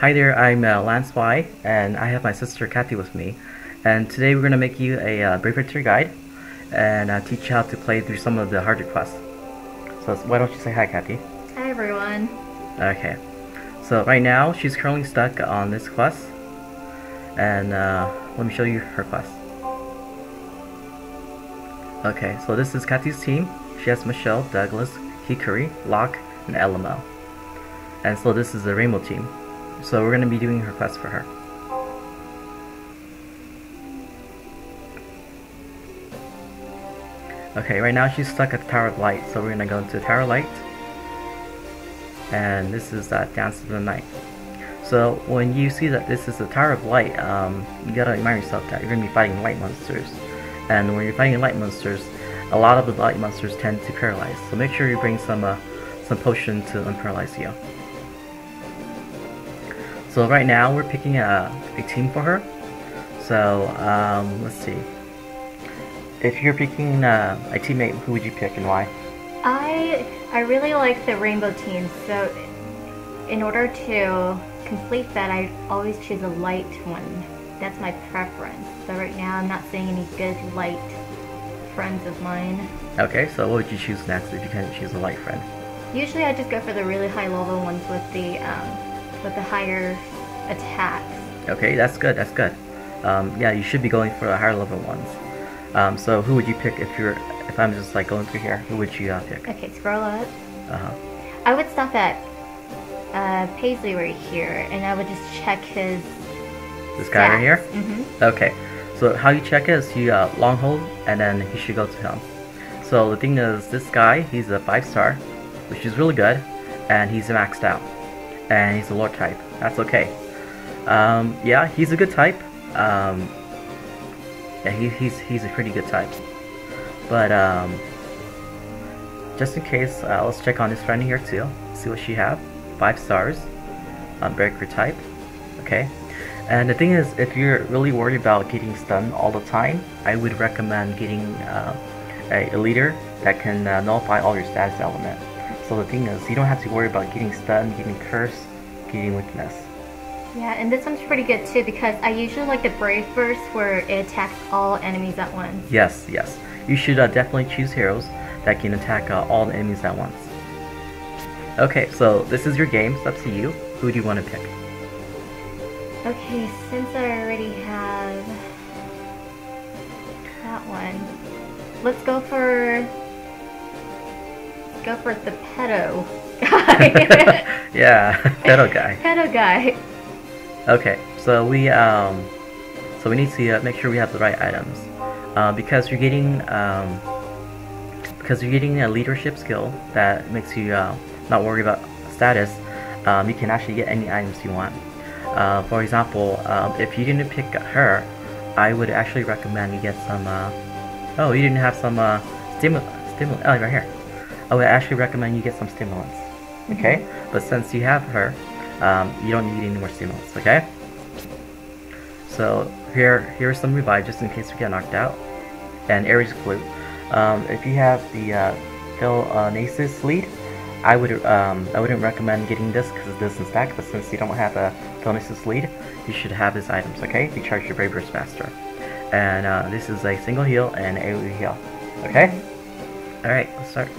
Hi there, I'm Lance Y, and I have my sister Kathy with me. And today we're going to make you a Brave Victory guide and teach you how to play through some of the harder quests. So why don't you say hi, Kathy? Hi everyone. Okay, so right now she's currently stuck on this quest, and let me show you her quest. Okay, so this is Kathy's team. She has Michelle, Douglas, Hikari, Locke, and Elmo. And so this is the Rainbow team. So we're going to be doing her quest for her. Okay, right now she's stuck at the Tower of Light, so we're going to go into Tower of Light. And this is Dance of the Night. So when you see that this is the Tower of Light, you gotta remind yourself that you're going to be fighting light monsters. And when you're fighting light monsters, a lot of the light monsters tend to paralyze. So make sure you bring some potion to unparalyze you. So right now we're picking a team for her. So let's see. If you're picking a teammate, who would you pick and why? I really like the rainbow team, so in order to complete that I always choose a light one. That's my preference. So right now I'm not seeing any good light friends of mine. Okay, so what would you choose next if you can't choose a light friend? Usually I just go for the really high level ones with the higher attacks. Okay, that's good, that's good. Yeah, you should be going for the higher level ones. So who would you pick if I'm just like going through here? Who would you pick? Okay, scroll up. I would stop at Paisley right here, and I would just check his This guy right here? Mm-hmm. Okay, so how you check it is you long hold, and then you should go to him. So the thing is, this guy, he's a 5-star, which is really good, and he's maxed out. And he's a lore type. That's okay. Yeah, he's a good type. Yeah, he's a pretty good type. But just in case, let's check on this friend here too. See what she have. 5 stars. Breaker type. Okay. And the thing is, if you're really worried about getting stunned all the time, I would recommend getting a leader that can nullify all your status element. So the thing is, you don't have to worry about getting stunned, getting cursed, getting weakness. Yeah, and this one's pretty good too because I usually like the Brave Burst where it attacks all enemies at once. Yes, yes. You should definitely choose heroes that can attack all the enemies at once. Okay, so this is your game. It's up to you. Who do you want to pick? Okay, since I already have that one, let's go for the pedo guy. Yeah, pedo guy. Pedo guy. Okay, so we need to make sure we have the right items, because you're getting a leadership skill that makes you not worry about status. You can actually get any items you want. For example, if you didn't pick her, I would actually recommend you get some. Oh, you didn't have some stimulant. Oh, right here. I would actually recommend you get some stimulants. Okay, but since you have her, you don't need any more stimulants. Okay. So here's some revive just in case we get knocked out, and Ares flute. If you have the Philnasis lead, I wouldn't recommend getting this because it doesn't stack. But since you don't have a Philnasis lead, you should have these items. Okay, to charge your Brave Burst faster. And this is a single heal and AoE heal. Okay. All right, let's start.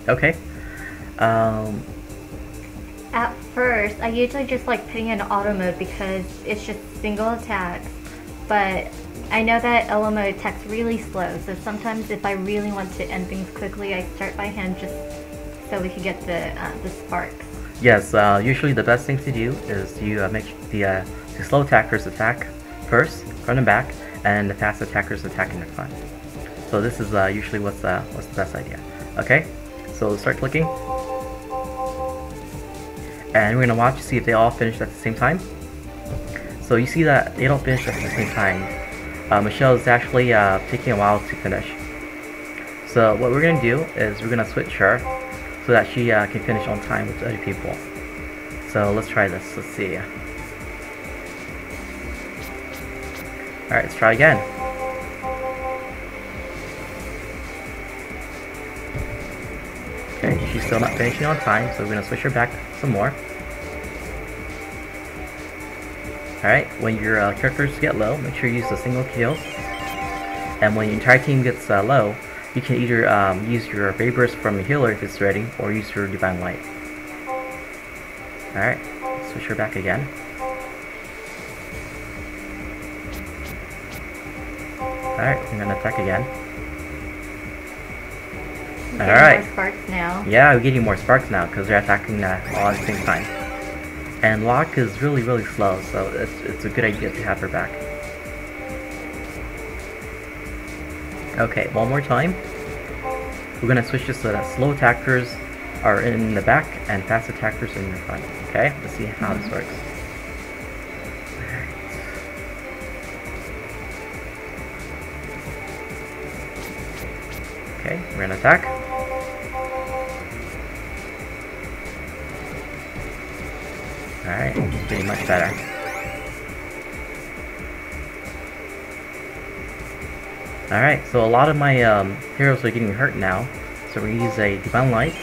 Okay. At first, I usually just like putting in auto mode because it's just single attacks. But I know that LO mode attacks really slow, so sometimes if I really want to end things quickly, I start by hand just so we can get the sparks. Yes. Usually the best thing to do is you make the slow attackers attack first, front and back, and the fast attackers attack in the front. So this is usually what's the best idea. Okay. So start clicking, and we're gonna watch to see if they all finish at the same time. So you see that they don't finish at the same time. Michelle is actually taking a while to finish. So what we're gonna do is we're gonna switch her so that she can finish on time with other people. So let's try this. Let's see. Alright, let's try again. Okay, she's still not finishing on time, so we're gonna switch her back some more. Alright, when your characters get low, make sure you use the single kill. And when your entire team gets low, you can either use your Ray Burst from the healer if it's ready, or use your Divine Light. Alright, switch her back again. Alright, I'm gonna attack again. Alright. More sparks now. Yeah, we're getting more sparks now because they're attacking all at the same time. And Locke is really slow, so it's a good idea to have her back. Okay, one more time. We're gonna switch this so that slow attackers are in the back and fast attackers are in the front. Okay, let's see how this works. Alright. Okay, we're gonna attack. Alright, getting much better. Alright, so a lot of my heroes are getting hurt now, so we're gonna use a Divine Light.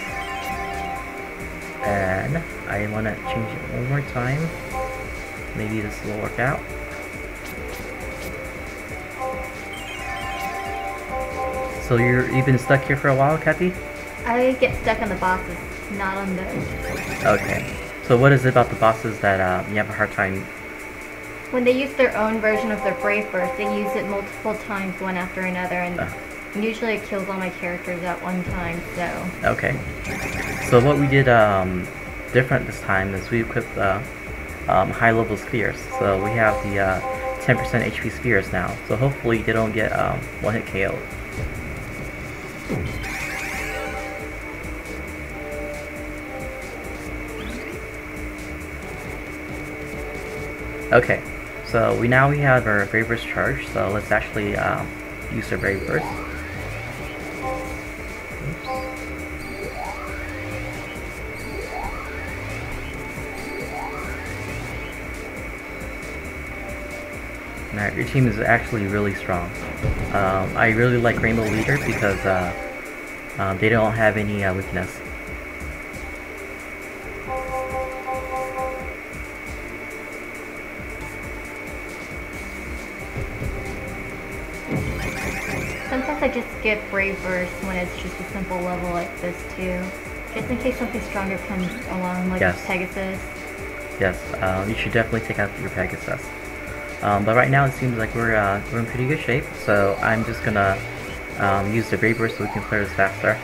And I want to change it one more time. Maybe this will work out. So you've been stuck here for a while, Kathy? I get stuck on the bosses, not on those. Okay. So what is it about the bosses that you have a hard time? When they use their own version of their Brave Burst, they use it multiple times, one after another, and usually it kills all my characters at one time, so... Okay. So what we did different this time is we equipped high level spheres. So we have the 10% HP spheres now. So hopefully they don't get one hit KO. Okay, so we have our Brave Burst charge, so let's actually use our Brave Burst. Now, your team is actually really strong. I really like Rainbow Leader because they don't have any weakness. Sometimes I just skip Brave Burst when it's just a simple level like this too. Just in case something stronger comes along, like Pegasus. Yes, you should definitely take out your Pegasus. But right now it seems like we're in pretty good shape, so I'm just gonna use the Brave Burst so we can clear this faster,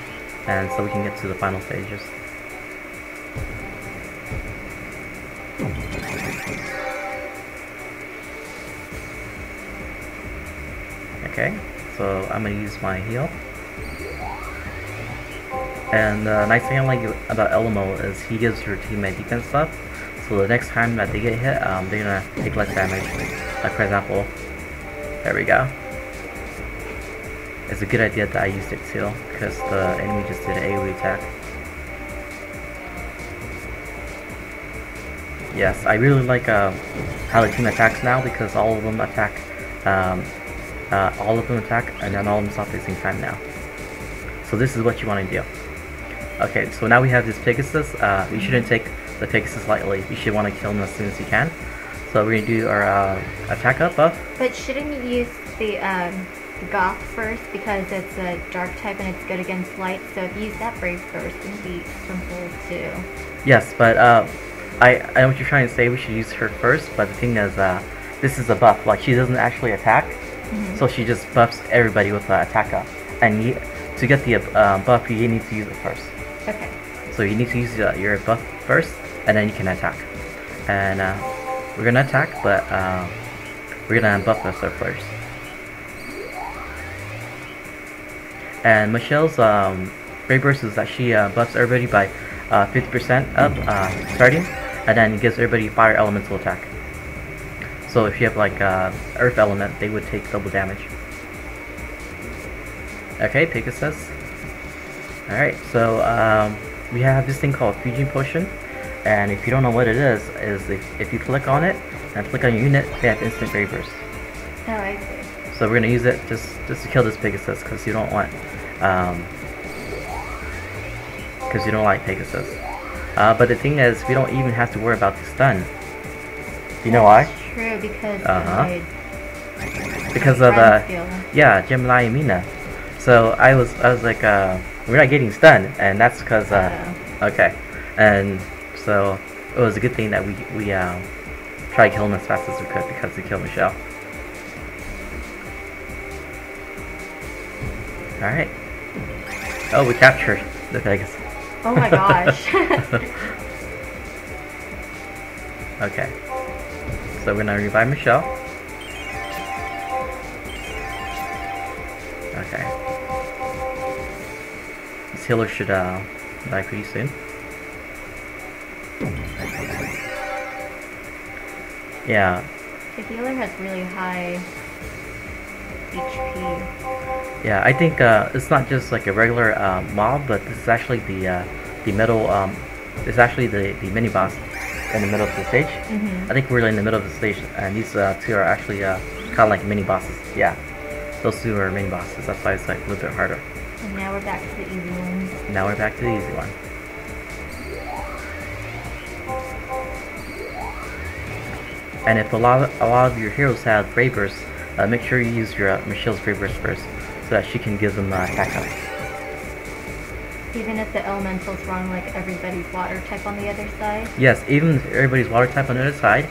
and so we can get to the final stages. Okay, so I'm gonna use my heal. And the nice thing I like about Elmo is he gives your teammate defense stuff, so the next time that they get hit, they're gonna take less damage. Like for example, there we go. It's a good idea that I used it too, because the enemy just did an AoE attack. Yes, I really like how the team attacks now, because all of them attack, and then all of them stop at the same time now. So this is what you want to do. Okay, so now we have this Pegasus. You shouldn't take the Pegasus lightly. You should want to kill him as soon as you can. So we're going to do our attack up buff. But shouldn't you use the Goth first, because it's a dark type and it's good against light, so if you use that Brave Burst, it would be simple too. Yes, but I know what you're trying to say, we should use her first, but the thing is, this is a buff, like she doesn't actually attack, so she just buffs everybody with the attack up. And to get the buff, you need to use it first. Okay. So you need to use your buff first, and then you can attack. And we're gonna attack, but we're gonna buff herself first. And Michelle's Brave Burst is that she buffs everybody by 50% up starting, and then gives everybody fire elemental attack. So if you have like earth element, they would take double damage. Okay, Pegasus. Alright, so we have this thing called Fusion Potion, and if you don't know what it is if you click on it and click on your unit, they have instant Brave Burst. Oh, I see. So we're gonna use it just to kill this Pegasus, because you don't want because you don't like Pegasus. But the thing is, we don't even have to worry about the stun. You know why? True, because because of yeah, Gemini and Mina. So I was like, we're not getting stunned, and that's because okay, and so it was a good thing that we tried to kill him as fast as we could because we killed Michelle. All right. Oh, we captured the Pegasus. Oh my gosh. Okay. So we're gonna revive Michelle. Okay. This healer should die pretty soon. Yeah. The healer has really high HP. Yeah, I think it's not just like a regular mob, but this is actually the middle. It's actually the mini boss in the middle of the stage. I think we're in the middle of the stage, and these two are actually kind of like mini bosses. Yeah, those two are mini bosses. That's why it's like a little bit harder. And now we're back to the easy one. Now we're back to the easy one. And if a lot of your heroes have Brave Burst, make sure you use your Michelle's Brave Burst first, so that she can give them attack up. Even if the elemental's wrong, like everybody's water type on the other side? Yes, even if everybody's water type on the other side,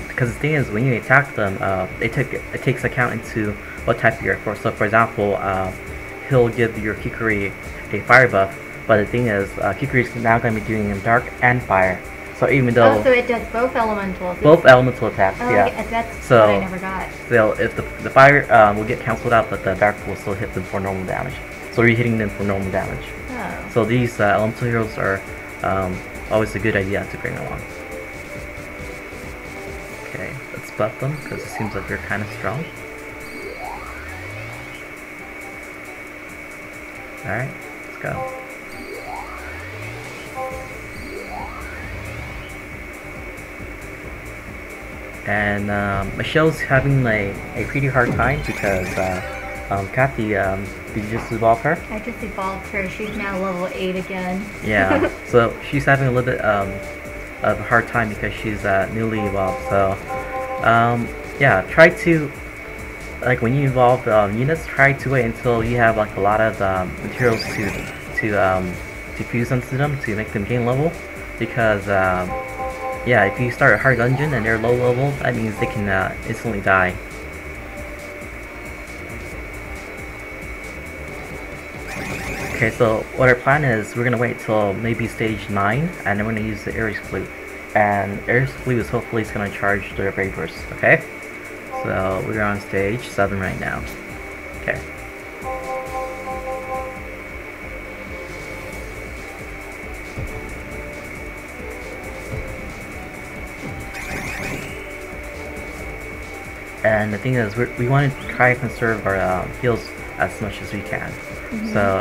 because the thing is, when you attack them, it takes account into what type you're for. So for example, he'll give your Kikuri a fire buff, but the thing is, Kikuri is now going to be doing dark and fire. So even though so it does both elementals. Both elemental attacks, yeah. Okay, that's so, what I never got. So if the fire will get cancelled out, but the dark will still hit them for normal damage. So you're hitting them for normal damage. Oh. So these elemental heroes are always a good idea to bring along. Okay, let's buff them because it seems like they're kind of strong. Alright, let's go. And Michelle's having a pretty hard time because Kathy, did you just evolve her? I just evolved her. She's now level 8 again. Yeah, so she's having a little bit of a hard time because she's newly evolved. So yeah, try to, like when you evolve units, try to wait until you have like a lot of materials to fuse into them to make them gain level, because yeah, if you start a hard dungeon and they're low level, that means they can instantly die. Okay, so what our plan is, we're gonna wait till maybe stage 9, and then we're gonna use the Ares Flute. And Ares Flute is hopefully gonna charge their Brave Burst, okay? So we're on stage 7 right now. Okay. And the thing is, we want to try to conserve our heals as much as we can. So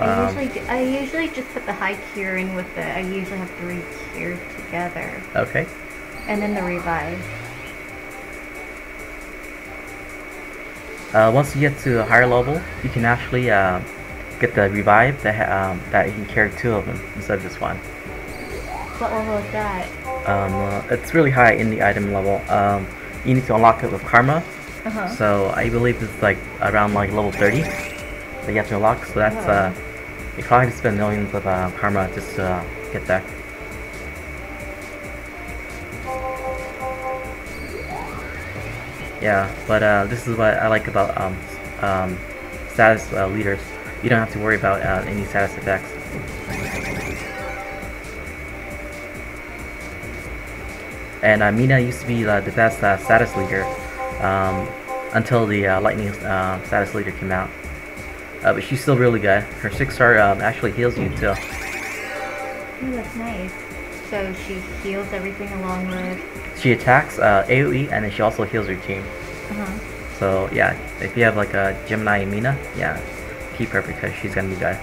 I usually just put the high cure in with the. I usually have 3 cures together. Okay. And then the revive. Once you get to a higher level, you can actually get the revive that you can carry 2 of them instead of just 1. What level is that? It's really high in the item level. You need to unlock it with Karma. So I believe it's like around like level 30 that you have to unlock. So that's you probably have to spend millions of Karma just to get there. Yeah, but this is what I like about status leaders. You don't have to worry about any status effects. And Mina used to be the best status leader until the lightning status leader came out. But she's still really good. Her 6-star actually heals you too. Oh, that's nice. So she heals everything along with... She attacks AoE, and then she also heals her team. So yeah, if you have like a Gemini and Mina, yeah, keep her because she's gonna be good.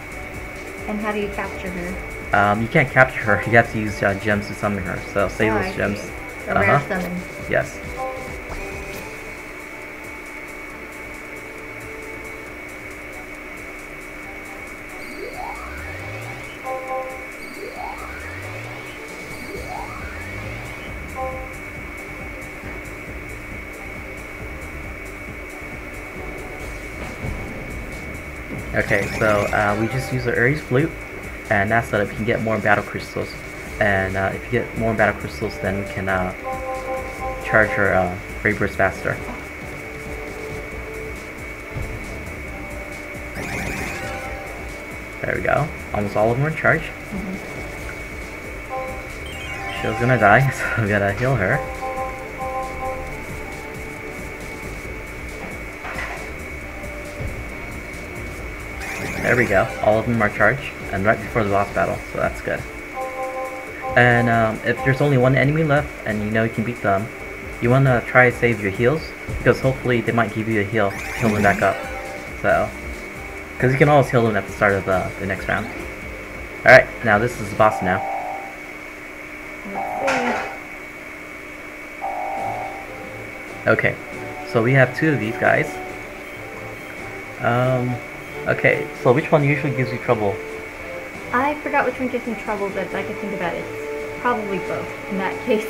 And how do you capture her? You can't capture her. You have to use gems to summon her. So save those gems. A rare summon. Yes. Okay, so we just use the Aries Flute, and that's so that we can get more battle crystals. And if you get more battle crystals, then we can charge our Brave Burst faster. There we go. Almost all of them are in charge. Shield's gonna die, so we gotta heal her. There we go. All of them are charged, and right before the boss battle, so that's good. And if there's only one enemy left, and you know you can beat them, you wanna try to save your heals, because hopefully they might give you a heal them back up. So, because you can always heal them at the start of the next round. Alright, now this is the boss now. Okay, so we have two of these guys. Okay, so which one usually gives you trouble? I forgot which one gives me trouble, but I can think about it. It's probably both in that case.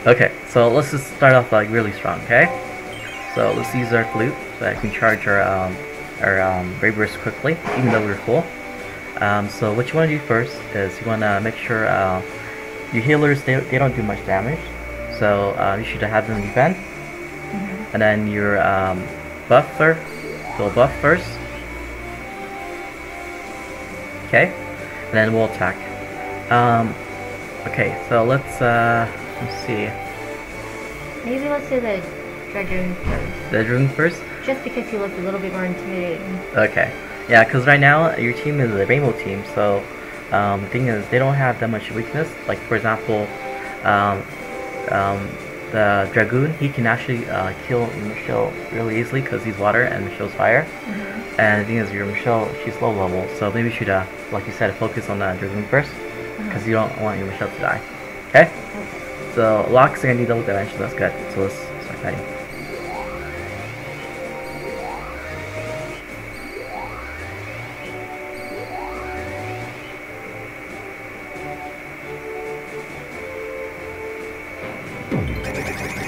Okay, so let's just start off like really strong, okay? So let's use our flute so I can charge our Brave Burst quickly, even though we're full. So what you want to do first is you want to make sure your healers, they don't do much damage. So you should have them defend. And then your buffer, will buff first. Okay, and then we'll attack. Okay, so let's see. Maybe let's do the Dragoon first. The Dragoon first? Just because he looks a little bit more intimidating. Okay. Yeah, because right now your team is a rainbow team, so the thing is they don't have that much weakness. Like for example, the Dragoon, he can actually kill Michelle really easily because he's water and Michelle's fire. And the thing is, your Michelle, she's low level, so maybe you should, like you said, focus on the Dragoon first, because you don't want your Michelle to die. Okay? So Locke's gonna need double damage, so that's good. So let's start fighting.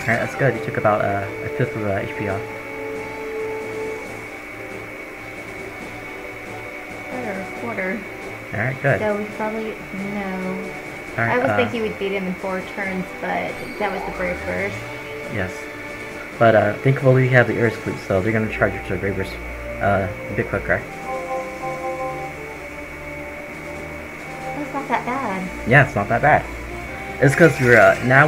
Alright, that's good. You took about a fifth of the HP off. Or a quarter. Alright, good. So we probably no. Alright, I would think you would beat him in 4 turns, but that was the Brave Burst. Yes. But thankfully we have the Air Flute, so they're gonna charge you to the Brave Burst a bit quicker. That's not that bad. Yeah, it's not that bad. It's because we're now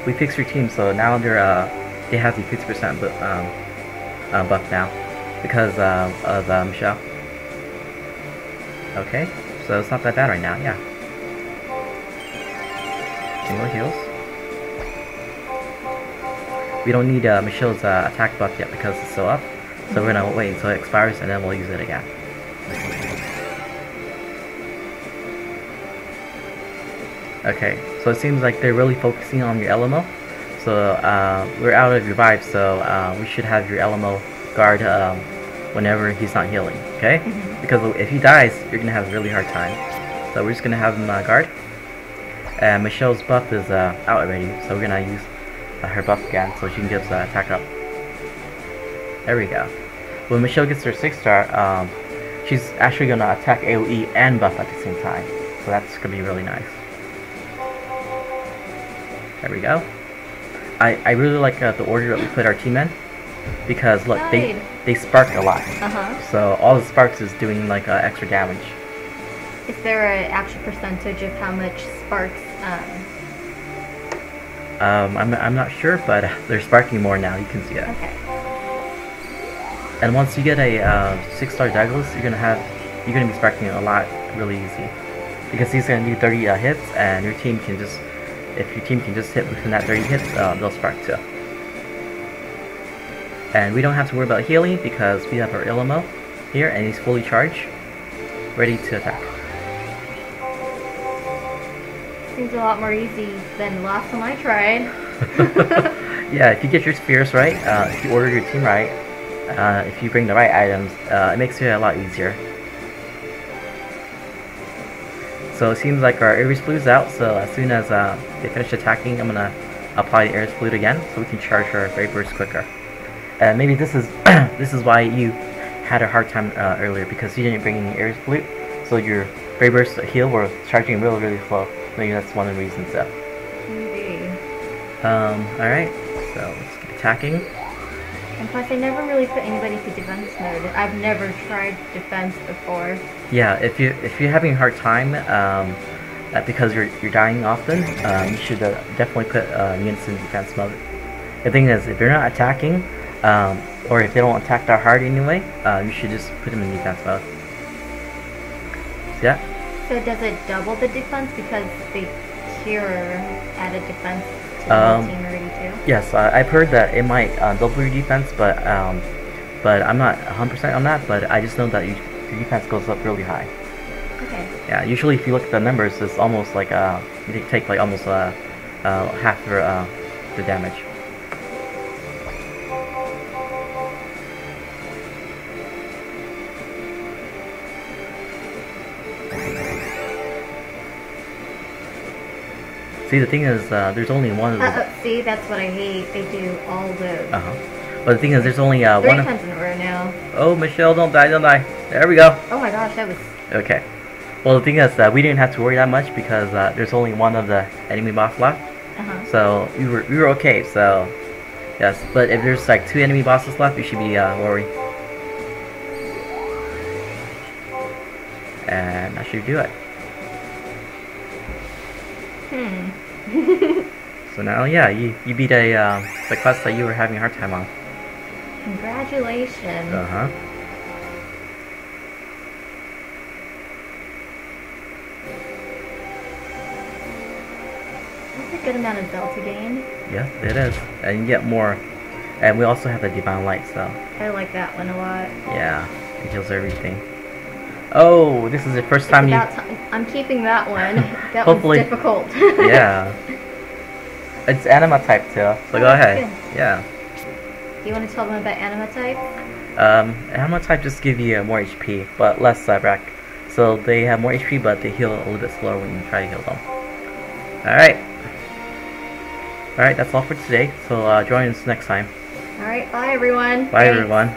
we fixed your team, so now they have the 50% buff now because of Michelle. Okay, so it's not that bad right now. Yeah. Single heals. We don't need Michelle's attack buff yet because it's still up, so we're gonna wait until it expires and then we'll use it again. Okay, so it seems like they're really focusing on your LMO. So we're out of revive, so we should have your LMO guard whenever he's not healing, okay? Because if he dies, you're gonna have a really hard time. So we're just gonna have him guard. And Michelle's buff is out already, so we're gonna use her buff again so she can get us attack up. There we go. When Michelle gets her 6-star, she's actually gonna attack AoE and buff at the same time. So that's gonna be really nice. There we go. I really like the order that we put our team in, because look, they spark a lot. So all the sparks is doing like extra damage. Is there an actual percentage of how much sparks? I'm not sure, but they're sparking more now. You can see it. Okay. And once you get a 6-star Douglas, you're gonna be sparking a lot really easy, because he's gonna do 30 hits, and your team can just. If your team can just hit within that 30 hits, they'll spark too. And we don't have to worry about healing because we have our Ilimo here and he's fully charged, ready to attack. Seems a lot more easy than the last time I tried. Yeah, if you get your spheres right, if you order your team right, if you bring the right items, it makes it a lot easier. So it seems like our Aries Flute's out, so as soon as they finish attacking, I'm gonna apply the Aries Flute again, so we can charge our Brave Burst quicker. And maybe this is this is why you had a hard time earlier because you didn't bring any air flute, so your Brave Burst heal were charging really slow. Maybe that's one of the reasons though. Maybe. Alright, so let's keep attacking. And plus, I never really put anybody to defense mode. I've never tried defense before. Yeah, if you're having a hard time, because you're dying often, you should definitely put units in defense mode. The thing is, if they're not attacking, or if they don't attack that hard anyway, you should just put them in defense mode. See that? So does it double the defense because the cure added defense to the whole team already too? Yes, I've heard that it might double your defense, but I'm not 100% on that. But I just know that your defense goes up really high. Okay. Yeah, usually if you look at the numbers, it's almost like you take like almost half the damage. See, the thing is, there's only one of those. See, that's what I hate. They do all those. But the thing is, there's only Three one. times in a row now. Oh, Michelle, don't die, don't die. There we go. Oh my gosh, that was... Okay. Well, the thing is that we didn't have to worry that much because there's only one of the enemy boss left. So we were okay. So yes, but if there's like 2 enemy bosses left, you should be worried. And that should do it. So now, yeah, you beat the quest that you were having a hard time on. Congratulations. That's a good amount of Delta gain. Yes, it is. And you get more. And we also have the Divine Light, so. I like that one a lot. Yeah, it heals everything. Oh, this is the first time you... I'm keeping that one. That Hopefully. one's difficult. Yeah. It's anima type too, so go ahead. Good. Yeah. You want to tell them about anima type? Anima type just give you more HP, but less rack. So they have more HP, but they heal a little bit slower when you try to heal them. Alright. Alright, that's all for today. So join us next time. Alright, bye everyone. Bye Thanks. everyone.